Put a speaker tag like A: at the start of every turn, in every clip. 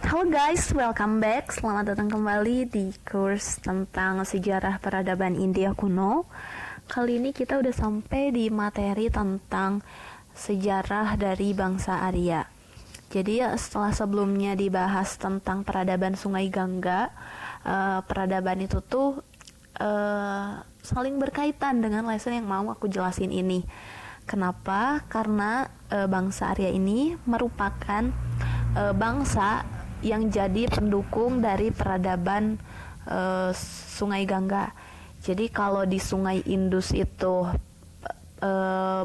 A: Halo guys, welcome back. Selamat datang kembali di kurs tentang sejarah peradaban India kuno. Kali ini kita udah sampai di materi tentang sejarah dari bangsa Arya. Jadi setelah sebelumnya dibahas tentang peradaban Sungai Gangga, peradaban itu tuh saling berkaitan dengan lesson yang mau aku jelasin ini. Kenapa? Karena bangsa Arya ini merupakan bangsa yang jadi pendukung dari peradaban Sungai Gangga. Jadi kalau di Sungai Indus itu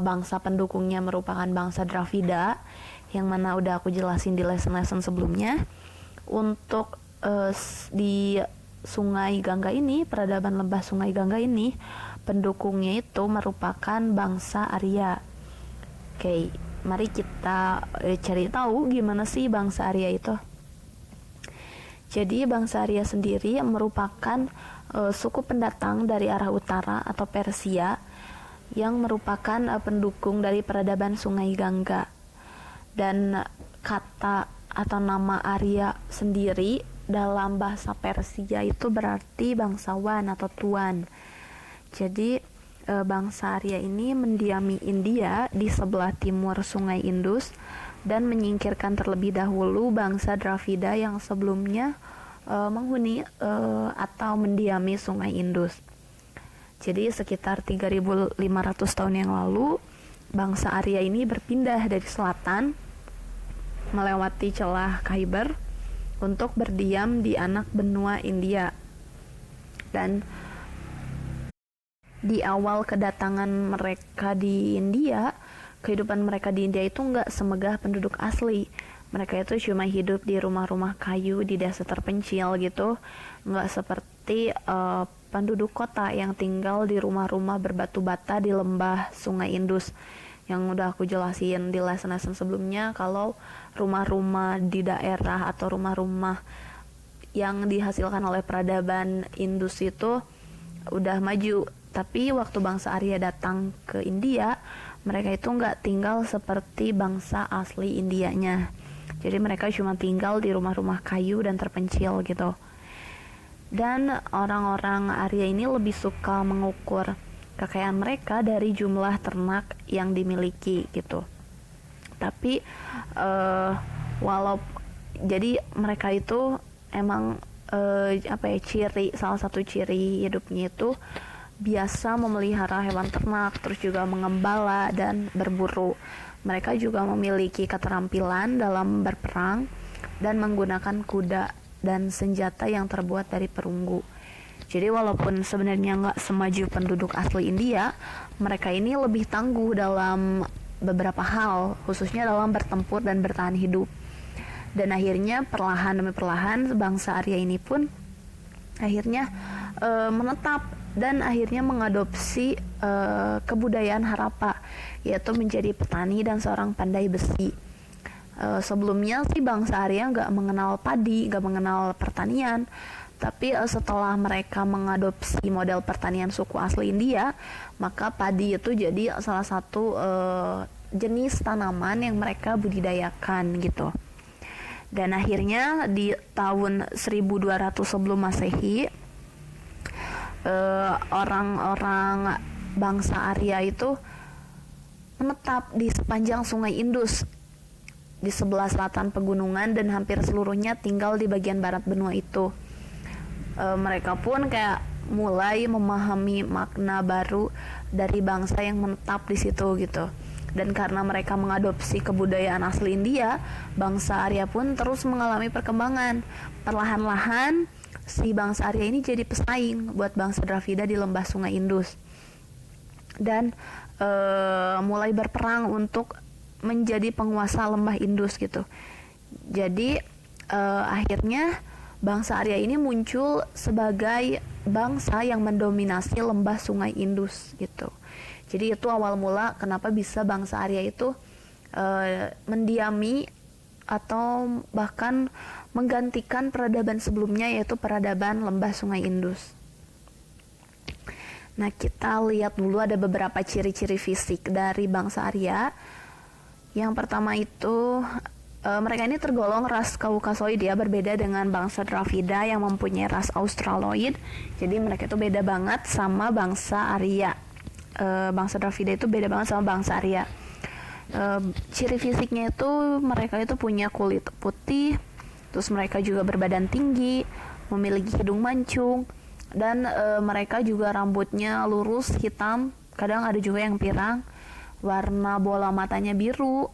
A: bangsa pendukungnya merupakan bangsa Dravida, yang mana udah aku jelasin di lesson-lesson sebelumnya. Untuk di Sungai Gangga ini, peradaban lembah Sungai Gangga ini, pendukungnya itu merupakan bangsa Arya. Oke, mari kita cari tahu gimana sih bangsa Arya itu. Jadi bangsa Arya sendiri merupakan suku pendatang dari arah utara atau Persia yang merupakan pendukung dari peradaban Sungai Gangga. Dan kata atau nama Arya sendiri dalam bahasa Persia itu berarti bangsawan atau tuan. Jadi bangsa Arya ini mendiami India di sebelah timur Sungai Indus dan menyingkirkan terlebih dahulu bangsa Dravida yang sebelumnya menghuni atau mendiami Sungai Indus. Jadi sekitar 3.500 tahun yang lalu, bangsa Arya ini berpindah dari selatan melewati celah Khyber untuk berdiam di anak benua India. Dan di awal kedatangan mereka di India, kehidupan mereka di India itu nggak semegah penduduk asli. Mereka itu cuma hidup di rumah-rumah kayu di desa terpencil gitu, nggak seperti penduduk kota yang tinggal di rumah-rumah berbatu bata di lembah Sungai Indus. Yang udah aku jelasin di lesson-lesson sebelumnya, kalau rumah-rumah di daerah atau rumah-rumah yang dihasilkan oleh peradaban Indus itu udah maju. Tapi waktu bangsa Arya datang ke India, mereka itu nggak tinggal seperti bangsa asli Indianya. Jadi mereka cuma tinggal di rumah-rumah kayu dan terpencil gitu. Dan orang-orang Arya ini lebih suka mengukur kekayaan mereka dari jumlah ternak yang dimiliki gitu. Tapi jadi mereka itu emang salah satu ciri hidupnya itu biasa memelihara hewan ternak, terus juga mengembala dan berburu. Mereka juga memiliki keterampilan dalam berperang dan menggunakan kuda dan senjata yang terbuat dari perunggu. Jadi walaupun sebenarnya nggak semaju penduduk asli India, mereka ini lebih tangguh dalam beberapa hal, khususnya dalam bertempur dan bertahan hidup. Dan akhirnya perlahan demi perlahan bangsa Arya ini pun akhirnya menetap dan akhirnya mengadopsi kebudayaan Harappa, yaitu menjadi petani dan seorang pandai besi. Sebelumnya sih bangsa Arya nggak mengenal padi, nggak mengenal pertanian, tapi setelah mereka mengadopsi model pertanian suku asli India, maka padi itu jadi salah satu jenis tanaman yang mereka budidayakan gitu. Dan akhirnya di tahun 1200 sebelum Masehi, orang-orang bangsa Arya itu menetap di sepanjang Sungai Indus di sebelah selatan pegunungan dan hampir seluruhnya tinggal di bagian barat benua itu. Mereka pun kayak mulai memahami makna baru dari bangsa yang menetap di situ gitu. Dan karena mereka mengadopsi kebudayaan asli India, bangsa Arya pun terus mengalami perkembangan. Perlahan-lahan si bangsa Arya ini jadi pesaing buat bangsa Dravida di lembah Sungai Indus. Dan mulai berperang untuk menjadi penguasa lembah Indus gitu. Jadi akhirnya bangsa Arya ini muncul sebagai bangsa yang mendominasi lembah Sungai Indus gitu. Jadi itu awal mula kenapa bisa bangsa Arya itu mendiami atau bahkan menggantikan peradaban sebelumnya, yaitu peradaban lembah Sungai Indus. Nah, kita lihat dulu ada beberapa ciri-ciri fisik dari bangsa Arya. Yang pertama itu Mereka ini tergolong ras Kaukasoid ya, berbeda dengan bangsa Dravida yang mempunyai ras Australoid. Jadi mereka itu beda banget sama bangsa Arya. Bangsa Dravida itu beda banget sama bangsa Arya. Ciri fisiknya itu mereka itu punya kulit putih, terus mereka juga berbadan tinggi, memiliki hidung mancung, dan mereka juga rambutnya lurus hitam, kadang ada juga yang pirang, warna bola matanya biru,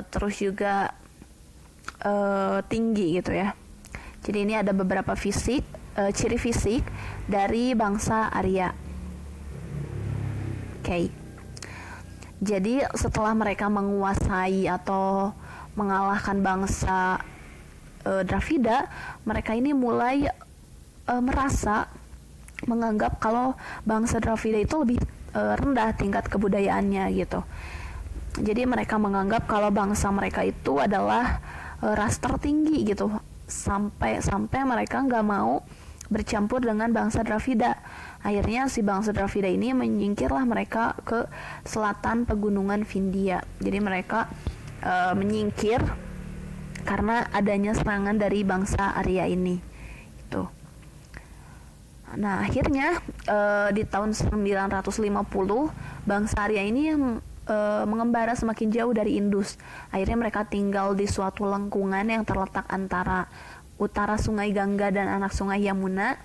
A: terus juga tinggi gitu ya. Jadi ini ada beberapa ciri fisik dari bangsa Arya. Oke. Jadi setelah mereka menguasai atau mengalahkan bangsa Dravida, mereka ini mulai merasa menganggap kalau bangsa Dravida itu lebih rendah tingkat kebudayaannya gitu. Jadi mereka menganggap kalau bangsa mereka itu adalah ras tertinggi gitu, sampai mereka nggak mau bercampur dengan bangsa Dravida. Akhirnya si bangsa Dravida ini menyingkirlah mereka ke selatan pegunungan Vindhya. Jadi mereka menyingkir karena adanya serangan dari bangsa Arya ini. Itu. Nah akhirnya di tahun 950 bangsa Arya ini mengembara semakin jauh dari Indus. Akhirnya mereka tinggal di suatu lengkungan yang terletak antara utara Sungai Gangga dan anak Sungai Yamuna,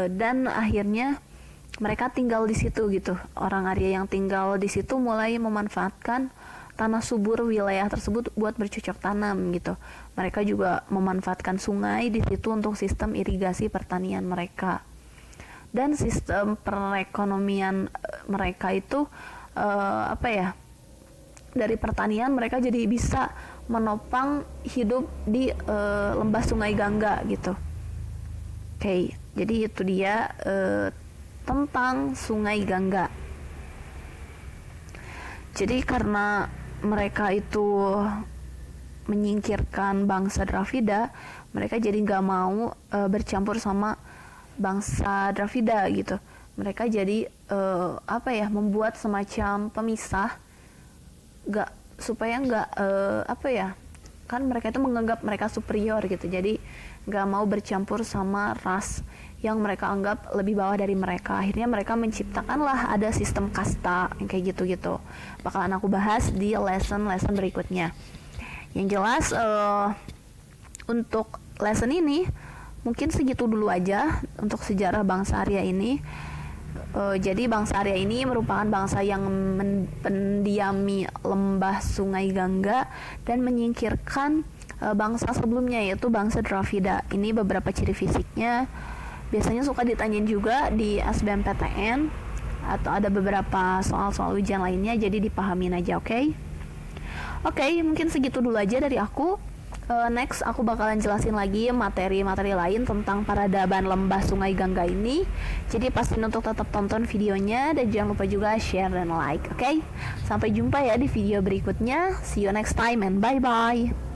A: dan akhirnya mereka tinggal di situ gitu. Orang Arya yang tinggal di situ mulai memanfaatkan tanah subur wilayah tersebut buat bercocok tanam gitu. Mereka juga memanfaatkan sungai di situ untuk sistem irigasi pertanian mereka. Dan sistem perekonomian mereka itu dari pertanian mereka jadi bisa menopang hidup di lembah Sungai Gangga gitu. Oke, jadi itu dia tentang Sungai Gangga. Jadi karena mereka itu menyingkirkan bangsa Dravida, mereka jadi nggak mau bercampur sama bangsa Dravida gitu. Mereka jadi membuat semacam pemisah, supaya kan mereka itu menganggap mereka superior gitu. Jadi nggak mau bercampur sama ras yang mereka anggap lebih bawah dari mereka. Akhirnya mereka menciptakanlah ada sistem kasta yang kayak gitu-gitu. Bakalan aku bahas di lesson berikutnya. Yang jelas untuk lesson ini mungkin segitu dulu aja untuk sejarah bangsa Arya ini. Jadi bangsa Arya ini merupakan bangsa yang mendiami lembah Sungai Gangga dan menyingkirkan bangsa sebelumnya, yaitu bangsa Dravida. Ini beberapa ciri fisiknya. Biasanya suka ditanyain juga di SBMPTN atau ada beberapa soal-soal ujian lainnya, jadi dipahamin aja, oke? Oke, mungkin segitu dulu aja dari aku. Next aku bakalan jelasin lagi materi-materi lain tentang peradaban lembah Sungai Gangga ini. Jadi pastiin untuk tetap tonton videonya dan jangan lupa juga share dan like, oke? Sampai jumpa ya di video berikutnya. See you next time and bye-bye.